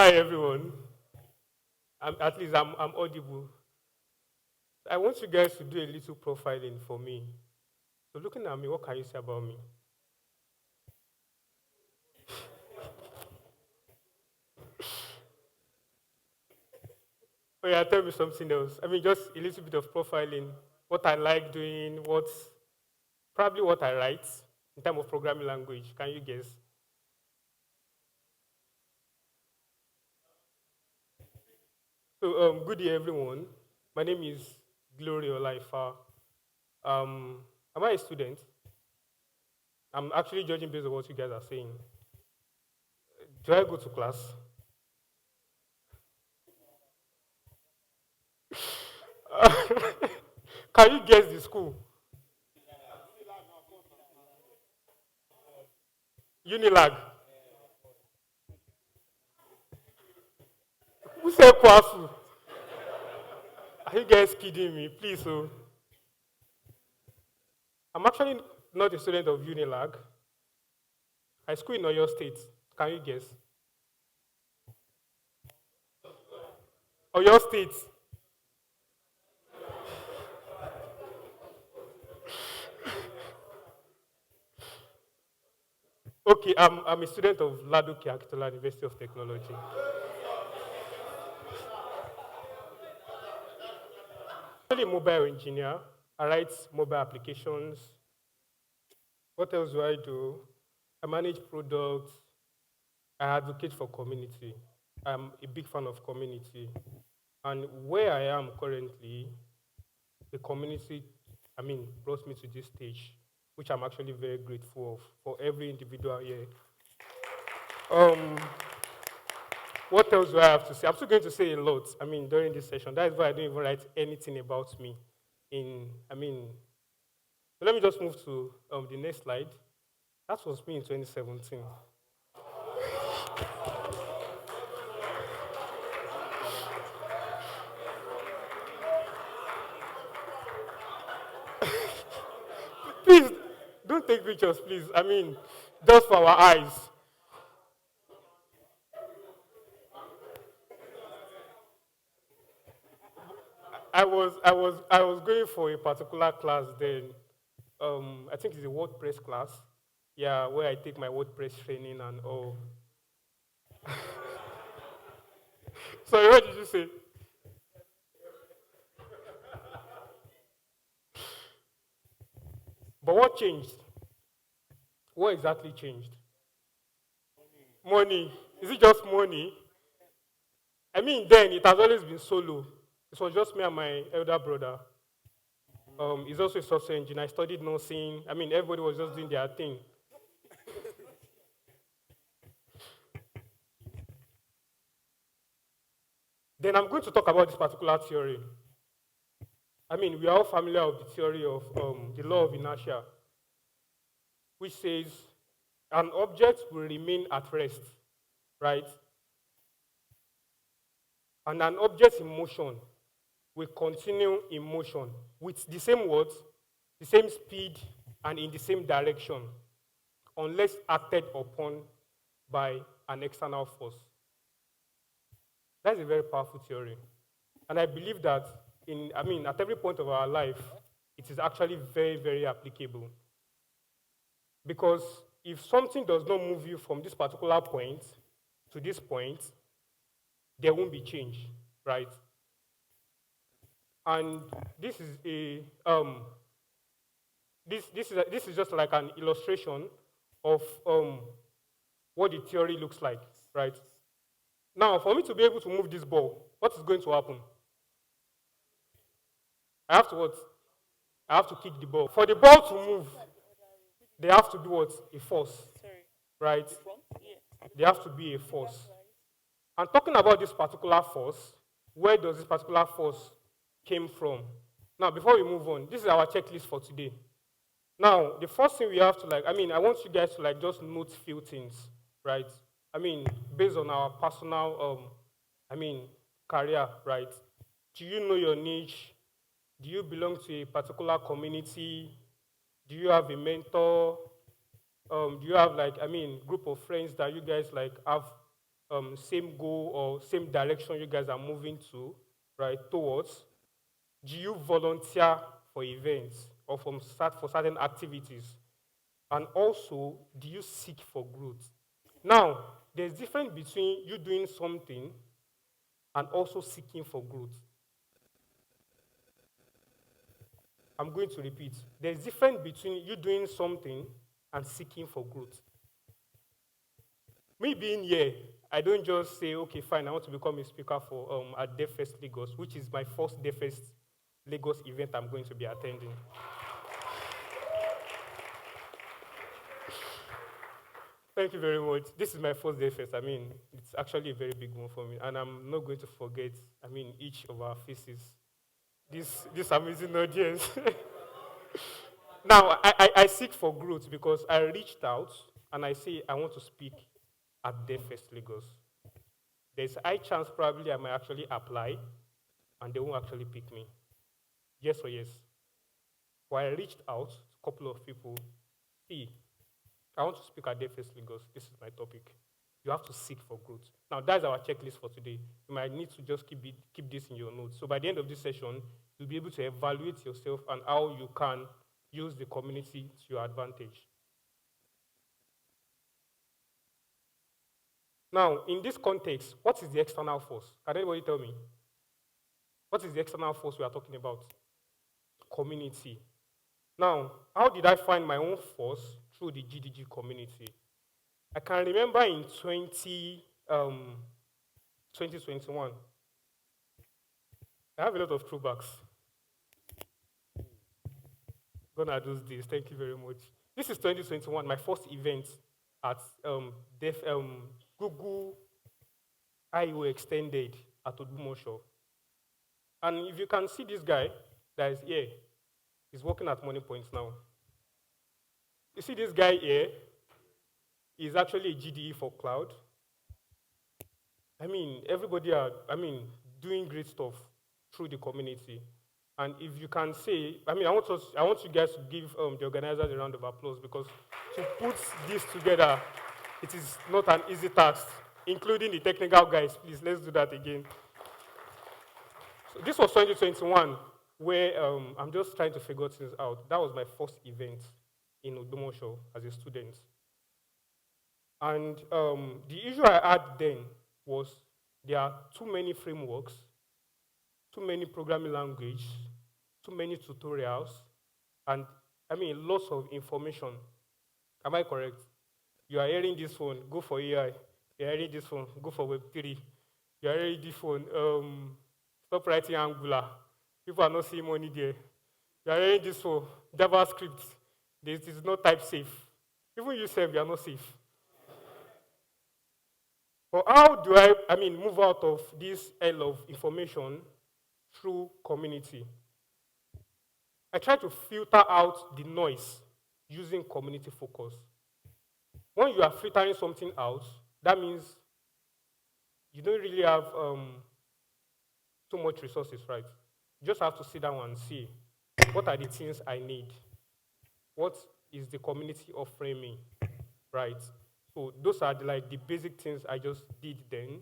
Hi everyone. At least I'm audible. I want you guys to do a little profiling for me. So looking at me, what can you say about me? Oh yeah, tell me something else. I mean, just a little bit of profiling. What I like doing, probably what I write in terms of programming language. Can you guess? So good day everyone. My name is Glory Olaifa. Am I a student? I'm actually judging based on what you guys are saying. Do I go to class? Can you guess the school? Unilag. Who said Kwasu? Are you guys kidding me? Please, so I'm actually not a student of Unilag. I school in Oyo State. Can you guess? Oyo State. Okay, I'm a student of Ladoke Akitola University of Technology. I'm actually a mobile engineer. I write mobile applications. What else do I do? I manage products. I advocate for community. I'm a big fan of community. And where I am currently, the community, brought me to this stage, which I'm actually very grateful of for every individual here. Um, what else do I have to say? I'm still going to say a lot. During this session, that is why I don't even write anything about me. So let me just move to the next slide. That was me in 2017. Please don't take pictures, please. Just for our eyes. I was going for a particular class then. I think it's a WordPress class. Yeah, where I take my WordPress training and all. Sorry, what did you say? But what changed? What exactly changed? Money. Is it just money? Then it has always been solo. It was just me and my elder brother. He's also a software engineer. I studied nursing. Everybody was just doing their thing. Then I'm going to talk about this particular theory. We are all familiar with the theory of the law of inertia, which says an object will remain at rest, right? And an object in motion will continue in motion with the same words, the same speed, and in the same direction, unless acted upon by an external force. That's a very powerful theory. And I believe that at every point of our life, it is actually very, very applicable. Because if something does not move you from this particular point to this point, there won't be change, right? And this is this is just like an illustration of what the theory looks like, right? Now, for me to be able to move this ball, what is going to happen? I have to what? I have to kick the ball. For the ball to move, there have to be what? A force, right? There has to be a force. And talking about this particular force, where does this particular force came from? Now, before we move on, this is our checklist for today. Now, the first thing we have to I want you guys to just note few things, right? Based on our personal, career, right? Do you know your niche? Do you belong to a particular community? Do you have a mentor? Do you have group of friends that you guys have same goal or same direction you guys are moving to, right, towards? Do you volunteer for events or for certain activities? And also, do you seek for growth? Now, there's difference between you doing something and also seeking for growth. I'm going to repeat. There's difference between you doing something and seeking for growth. Me being here, I don't just say, okay, fine, I want to become a speaker for at DevFest Lagos, which is my first DevFest Lagos event I'm going to be attending. Thank you very much. This is my first DevFest. I mean, it's actually a very big one for me, and I'm not going to forget, I mean, each of our faces. This amazing audience. Now, I seek for growth because I reached out and I say I want to speak at DevFest Lagos. There's a high chance probably I might actually apply and they won't actually pick me. Yes or yes? But I reached out to a couple of people. See, I want to speak at DevFest Lagos. This is my topic. You have to seek for growth. Now, that's our checklist for today. You might need to just keep this in your notes. So by the end of this session, you'll be able to evaluate yourself and how you can use the community to your advantage. Now, in this context, what is the external force? Can anybody tell me? What is the external force we are talking about? Community. Now, how did I find my own force? Through the GDG community. I can remember in 2021, I have a lot of throwbacks. Gonna do this. Thank you very much. This is 2021, my first event at Google I/O Extended at Odumosho. And if you can see this guy that is here, he's working at Money Points now. You see this guy here, he's actually a GDE for cloud. I mean, everybody are, doing great stuff through the community. And if you can say, I want you guys to give the organizers a round of applause because to put this together, it is not an easy task, including the technical guys. Please, let's do that again. So this was 2021, where I'm just trying to figure things out. That was my first event in Odumosho as a student. And the issue I had then was there are too many frameworks, too many programming languages, too many tutorials, and lots of information. Am I correct? You are hearing this one, go for AI. You are hearing this one, go for Web3. You are hearing this one, stop writing Angular. People are not seeing money there. You are hearing this one, JavaScript. This is not type safe. Even yourself, you are not safe. But how do I move out of this hell of information through community? I try to filter out the noise using community focus. When you are filtering something out, that means you don't really have too much resources, right? You just have to sit down and see what are the things I need. What is the community offering me, right? So those are the basic things I just did then.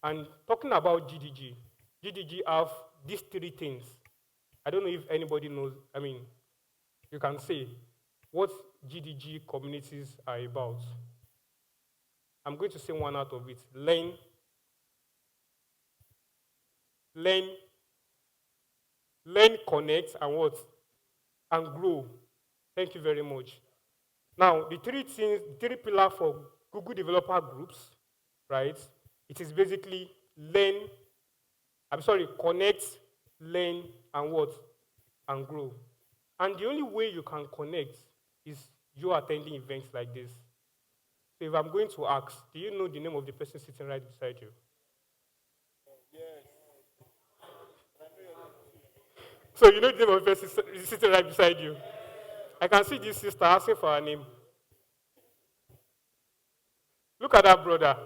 And talking about GDG, GDG have these three things. I don't know if anybody knows, you can say what GDG communities are about. I'm going to say one out of it. Learn, connect, and what? And grow. Thank you very much. Now, the three pillars for Google developer groups, right? It is basically connect, learn, and what? And grow. And the only way you can connect is you attending events like this. So if I'm going to ask, do you know the name of the person sitting right beside you? Yes. So you know the name of the person sitting right beside you? I can see this sister asking for her name. Look at that brother.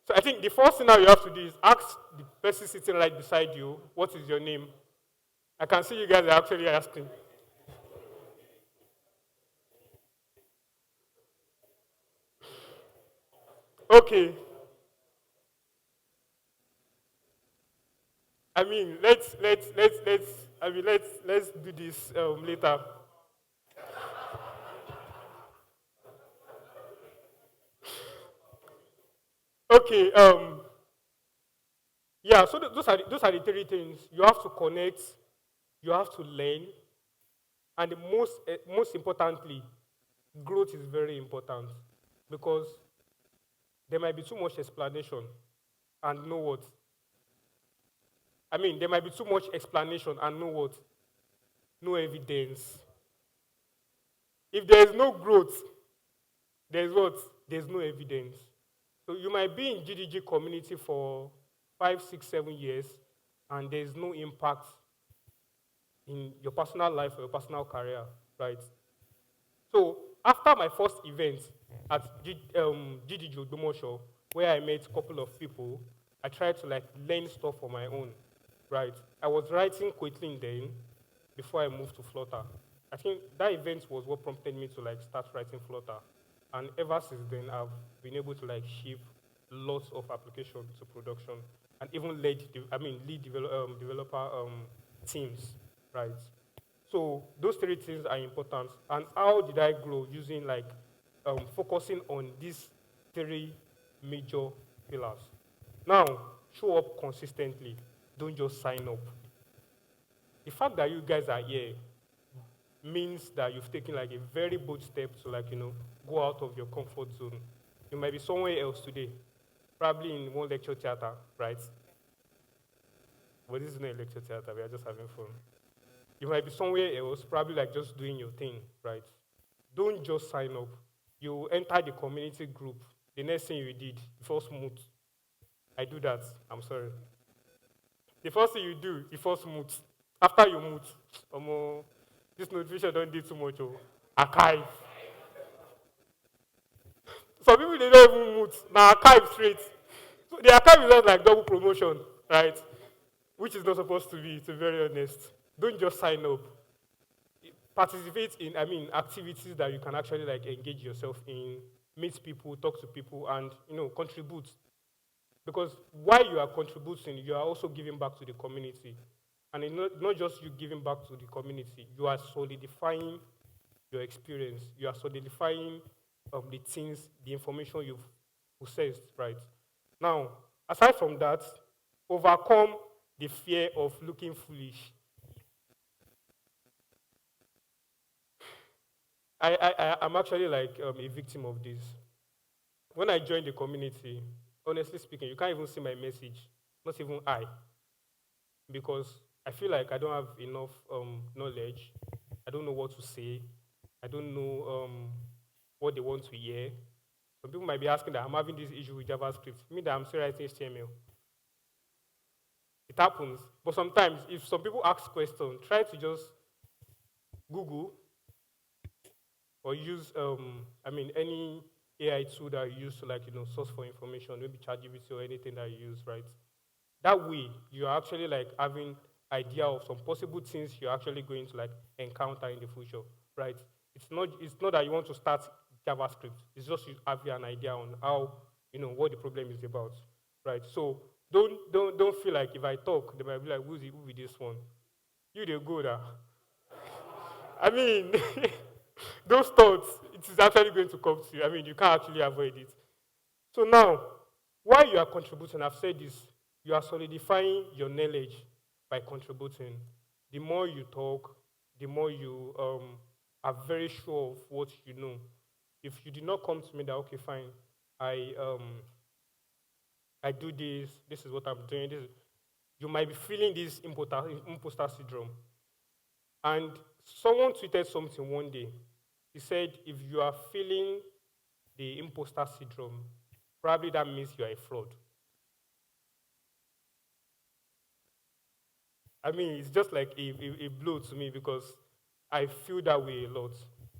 So I think the first thing now you have to do is ask the person sitting right beside you, what is your name? I can see you guys are actually asking. Okay. I mean, let's. I mean, let's do this later. Okay. Yeah. So those are the three things you have to connect, you have to learn, and the most importantly, growth is very important because there might be too much explanation and no what. I mean, there might be too much explanation and no what, no evidence. If there is no growth, there's what? There's no evidence. So you might be in GDG community for 5, 6, 7 years, and there's no impact in your personal life or your personal career, right? So after my first event at GDG Odomosho, where I met a couple of people, I tried to like learn stuff on my own, right? I was writing Kotlin then before I moved to Flutter. I think that event was what prompted me to like start writing Flutter. And ever since then, I've been able to like ship lots of applications to production and even lead developer teams, right? So those three things are important. And how did I grow using like focusing on these three major pillars? Now, show up consistently. Don't just sign up. The fact that you guys are here means that you've taken like a very bold step to like, go out of your comfort zone. You might be somewhere else today, probably in one lecture theater, right? But this is not a lecture theater, we are just having fun. You might be somewhere else, probably like just doing your thing, right? Don't just sign up. You enter the community group. The next thing you did, you first mute. I do that, I'm sorry. The first thing you do, you first mute. After you mute, this notification don't do too much. Oh. Archive. Some people they don't even mute. Now archive straight. So the archive is not like double promotion, right? Which is not supposed to be, to be very honest. Don't just sign up. Participate in, activities that you can actually like engage yourself in, meet people, talk to people, and contribute. Because while you are contributing, you are also giving back to the community. And it's not just you giving back to the community, you are solidifying your experience. You are solidifying the things, the information you've possessed, right? Now, aside from that, overcome the fear of looking foolish. I'm actually like a victim of this. When I joined the community, honestly speaking, you can't even see my message, not even I, because I feel like I don't have enough knowledge. I don't know what to say. I don't know what they want to hear. Some people might be asking that I'm having this issue with JavaScript. Me that I'm still writing HTML. It happens. But sometimes, if some people ask questions, try to just Google or use, any AI tool that you use to like, source for information, maybe ChatGPT or anything that you use, right? That way, you're actually like having idea of some possible things you're actually going to like encounter in the future, right? It's not that you want to start JavaScript. It's just you have an idea on how, what the problem is about, right? So don't feel like if I talk, they might be like, who is this one? You the good, I mean, those thoughts, it is actually going to come to you. I mean, you can't actually avoid it. So now, while you are contributing, I've said this, you are solidifying your knowledge by contributing. The more you talk, the more you are very sure of what you know. If you did not come to me that, okay, fine, I do this, this is what I'm doing, you might be feeling this imposter syndrome. And someone tweeted something one day. He said, if you are feeling the imposter syndrome, probably that means you are a fraud. I mean, it's just like a blow to me because I feel that way a lot.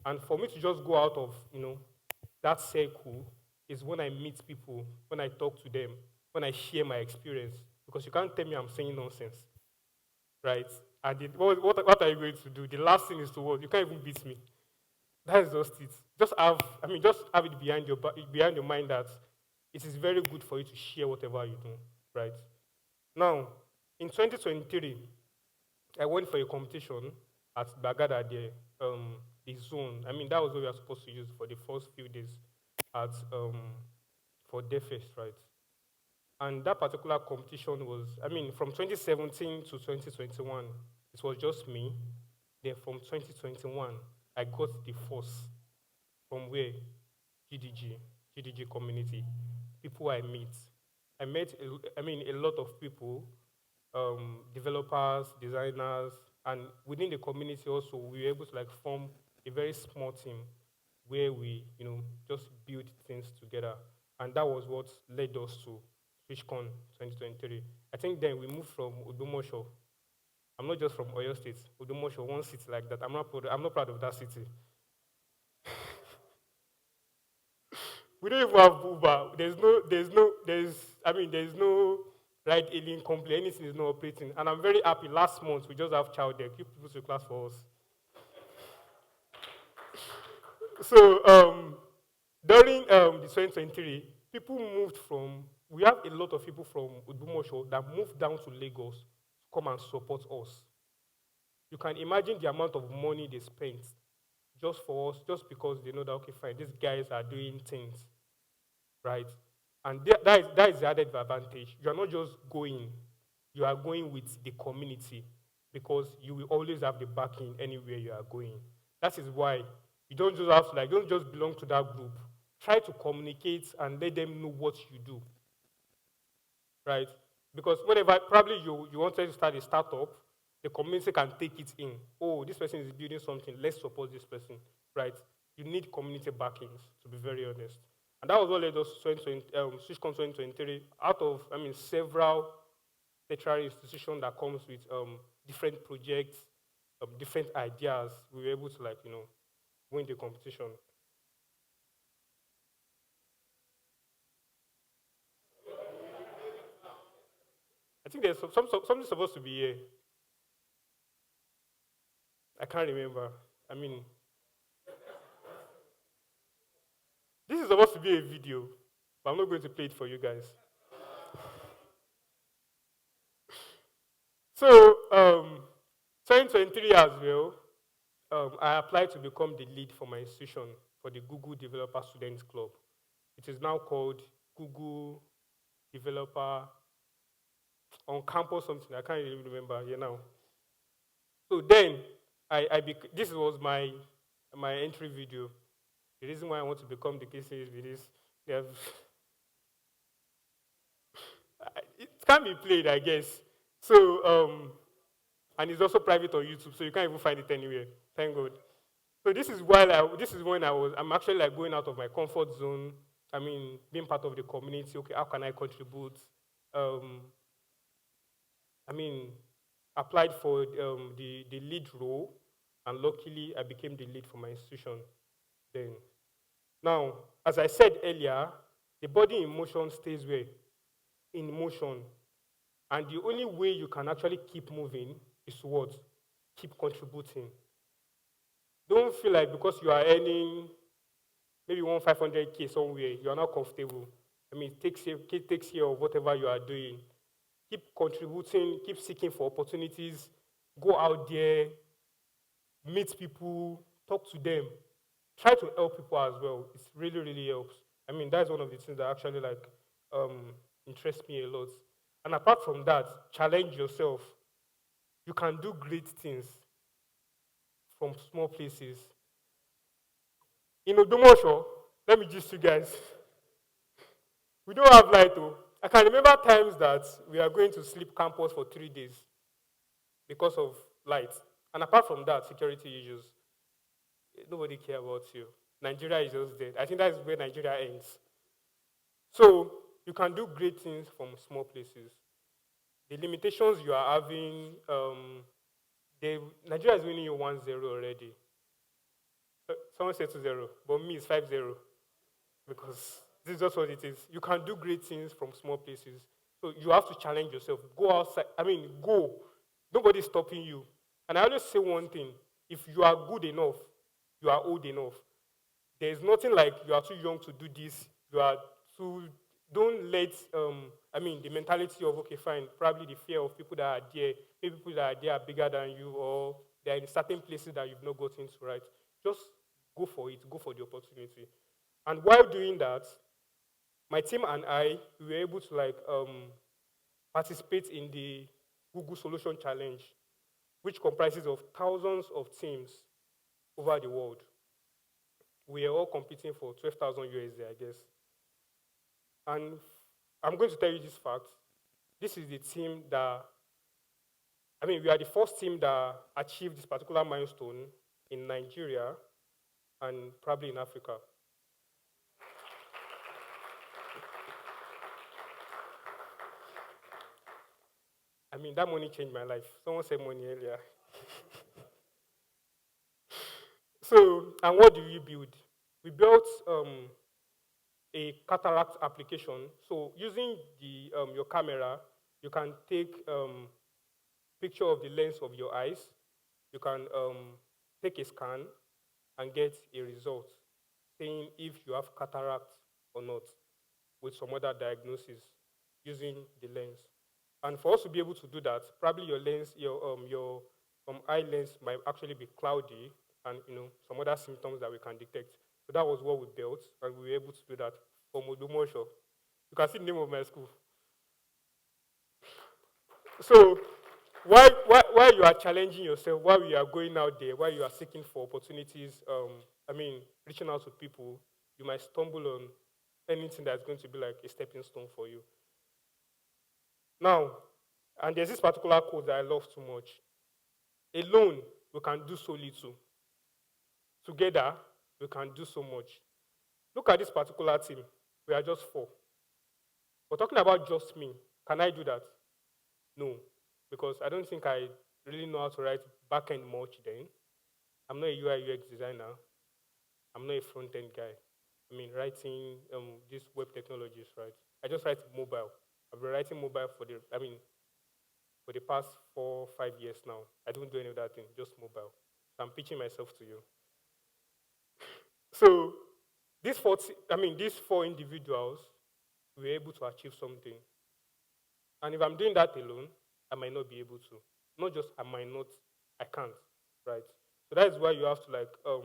And for me to just go out of, that circle is when I meet people, when I talk to them, when I share my experience. Because you can't tell me I'm saying nonsense, right? And what are you going to do? The last thing is to what? You can't even beat me. That is just it. Just have it behind your mind that it is very good for you to share whatever you do, right? Now, in 2023, I went for a competition at Bagada there, the zone. I mean, that was what we were supposed to use for the first few days at for DevFest, right? And that particular competition was, I mean, from 2017 to 2021, it was just me. Then from 2021, I got the force from where GDG, GDG community, people I meet. I met, I mean, a lot of people, developers, designers, and within the community also, we were able to like form a very small team where we, just build things together. And that was what led us to SwitchCon 2023. I think then we moved from Udumosho. I'm not just from Oyo State. Udumosho, one city like that. I'm not proud of that city. We don't even have Uber. There's no ride hailing company. Anything is not operating. And I'm very happy. Last month, we just have child there. Keep people to class for us. So, during the 2023, people moved from, we have a lot of people from Udumosho that moved down to Lagos to come and support us. You can imagine the amount of money they spent just for us, just because they know that, okay, fine, these guys are doing things, right? And that is the added advantage. You are not just going, you are going with the community because you will always have the backing anywhere you are going. That is why you don't just have to, like, don't just belong to that group. Try to communicate and let them know what you do, right? Because whenever probably you wanted to start a startup, the community can take it in. Oh, this person is building something. Let's support this person, right? You need community backings, to be very honest. And that was what led us to SwitchCon 2023. Out of, I mean, several tertiary institutions that comes with different projects, different ideas, we were able to, like, win the competition. I think there's something supposed to be here. I can't remember. I mean, this is supposed to be a video, but I'm not going to play it for you guys. So, 2023 as well, I applied to become the lead for my institution for the Google Developer Students Club. It is now called Google Developer on Campus something. I can't even remember here now. So then, this was my entry video. The reason why I want to become the KC is because they have it can be played, I guess. So, and it's also private on YouTube, so you can't even find it anywhere. Thank God. So this is when I'm actually like going out of my comfort zone. I mean, being part of the community. Okay, how can I contribute? Um, I mean, applied for the lead role, and luckily I became the lead for my institution. Then, now, as I said earlier, the body in motion stays where? In motion. And the only way you can actually keep moving is what? Keep contributing. Don't feel like because you are earning maybe 500K somewhere, you are not comfortable. I mean, take care of whatever you are doing. Keep contributing, keep seeking for opportunities, go out there, meet people, talk to them. Try to help people as well. It really, really helps. I mean, that's one of the things that actually like interests me a lot. And apart from that, challenge yourself. You can do great things from small places. In Odomosho, let me just you guys, we don't have light though. I can remember times that we are going to sleep campus for 3 days because of light. And apart from that, security issues. Nobody care about you. Nigeria is just dead. I think that's where Nigeria ends. So you can do great things from small places. The limitations you are having, Nigeria is winning you 1-0 already. Someone said 2-0, but me it's 5-0 because this is just what it is. You can do great things from small places. So you have to challenge yourself. Go outside. I mean, go. Nobody's stopping you. And I always say one thing. If you are good enough, you are old enough. There's nothing like you are too young to do this. You are too don't let the mentality of, okay, fine, probably the fear of people that are there, maybe people that are there are bigger than you, or they're in certain places that you've not gotten to, right? Just go for it, go for the opportunity. And while doing that, my team and I, we were able to participate in the Google Solution Challenge, which comprises of thousands of teams over the world. We are all competing for 12,000 USD, I guess. And I'm going to tell you this fact. This is the team that, we are the first team that achieved this particular milestone in Nigeria and probably in Africa. That money changed my life. Someone said money earlier. So, and what do we build? We built a cataract application. So, using your camera, you can take picture of the lens of your eyes. You can take a scan and get a result saying if you have cataract or not with some other diagnosis using the lens. And for us to be able to do that, probably your lens, your eye lens might actually be cloudy, and some other symptoms that we can detect. So that was what we built, and we were able to do that for Modomosho. You can see the name of my school. So while you are challenging yourself, while you are going out there, while you are seeking for opportunities, reaching out to people, you might stumble on anything that's going to be like a stepping stone for you. Now, and there's this particular quote that I love too much. Alone, we can do so little. Together, we can do so much. Look at this particular team. We are just 4. We're talking about just me. Can I do that? No, because I don't think I really know how to write backend much then. I'm not a UI UX designer. I'm not a front-end guy. Writing these web technologies, right? I just write mobile. I've been writing mobile for the past 4-5 years now. I don't do any of that thing, just mobile. So I'm pitching myself to you. So these 4 individuals were able to achieve something. And if I'm doing that alone, I might not be able to. Not just I might not, I can't, right? So that is why you have to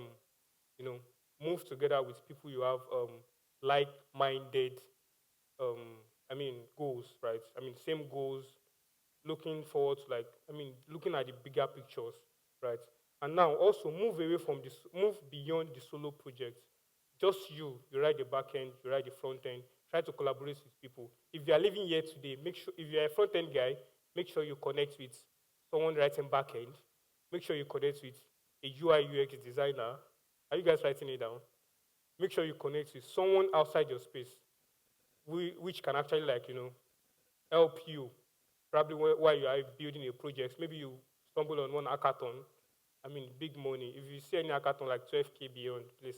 move together with people you have like-minded goals, right? Same goals, looking forward to looking at the bigger pictures, right? And now also move away from this, move beyond the solo project. Just you write the back end, you write the front end, try to collaborate with people. If you are living here today, make sure, if you're a front end guy, make sure you connect with someone writing back end. Make sure you connect with a UI UX designer. Are you guys writing it down? Make sure you connect with someone outside your space, which can actually help you. Probably while you are building a project, maybe you stumble on one hackathon. Big money. If you see any hackathon like 12K beyond, please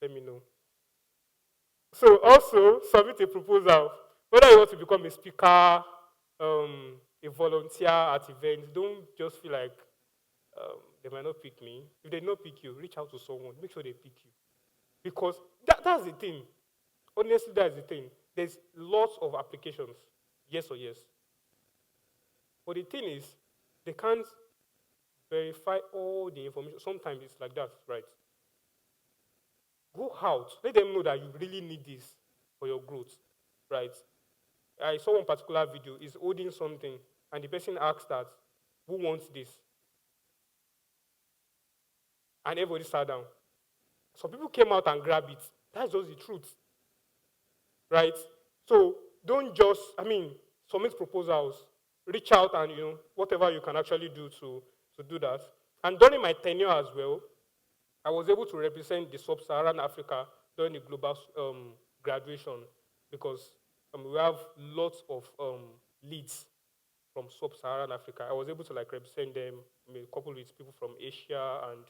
let me know. So also submit a proposal. Whether you want to become a speaker, a volunteer at events, don't just feel like they might not pick me. If they don't pick you, reach out to someone. Make sure they pick you. Because that's the thing. Honestly, that's the thing. There's lots of applications, yes or yes. But the thing is, they can't verify all the information. Sometimes it's like that, right? Go out. Let them know that you really need this for your growth, right? I saw one particular video. Is holding something, and the person asks that, who wants this? And everybody sat down. Some people came out and grabbed it. That's just the truth, right? So don't just, submit proposals. Reach out and, whatever you can actually do to do that. And during my tenure as well, I was able to represent the sub-Saharan Africa during the global graduation because we have lots of leads from sub-Saharan Africa. I was able to represent them, coupled with people from Asia and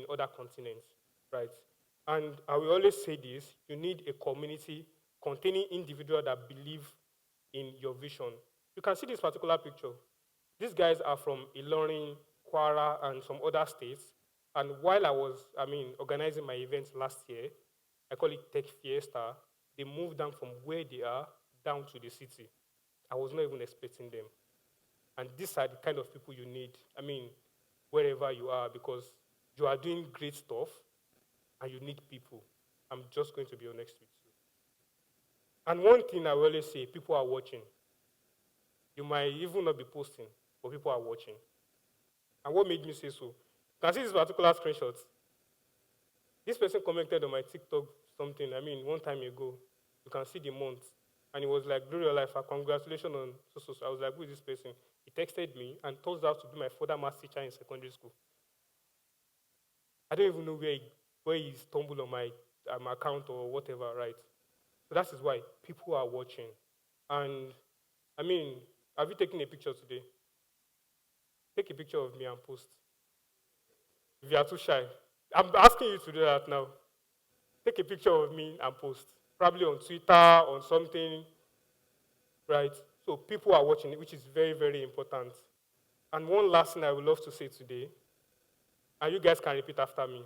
other continents, right? And I will always say this: you need a community containing individuals that believe in your vision. You can see this particular picture. These guys are from Ilorin, Kwara, and some other states. And while I was, organizing my event last year, I call it Tech Fiesta, They moved down from where they are down to the city. I was not even expecting them. And these are the kind of people you need. I mean, wherever you are, because you are doing great stuff and you need people. I'm just going to be honest with you. And one thing I will always say, people are watching. You might even not be posting, but people are watching. And what made me say so? You can see this particular screenshot. This person commented on my TikTok something, I mean, one time ago. You can see the month. And it was like, Glory Olaifa, congratulations on so. I was like, who is this person? He texted me and told us to be my further math teacher in secondary school. I don't even know where he stumbled on my account or whatever, right? So that is why people are watching. And, I mean, have you taken a picture today? Take a picture of me and post. If you are too shy. I'm asking you to do that now. Take a picture of me and post. Probably on Twitter, on something, right? So people are watching it, which is very, very important. And one last thing I would love to say today, and you guys can repeat after me.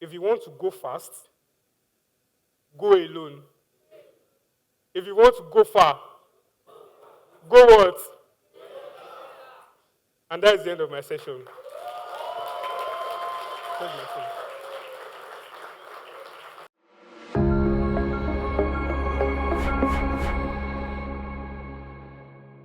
If you want to go fast, go alone. If you want to go far, go what? And that's the end of my session. Thank you.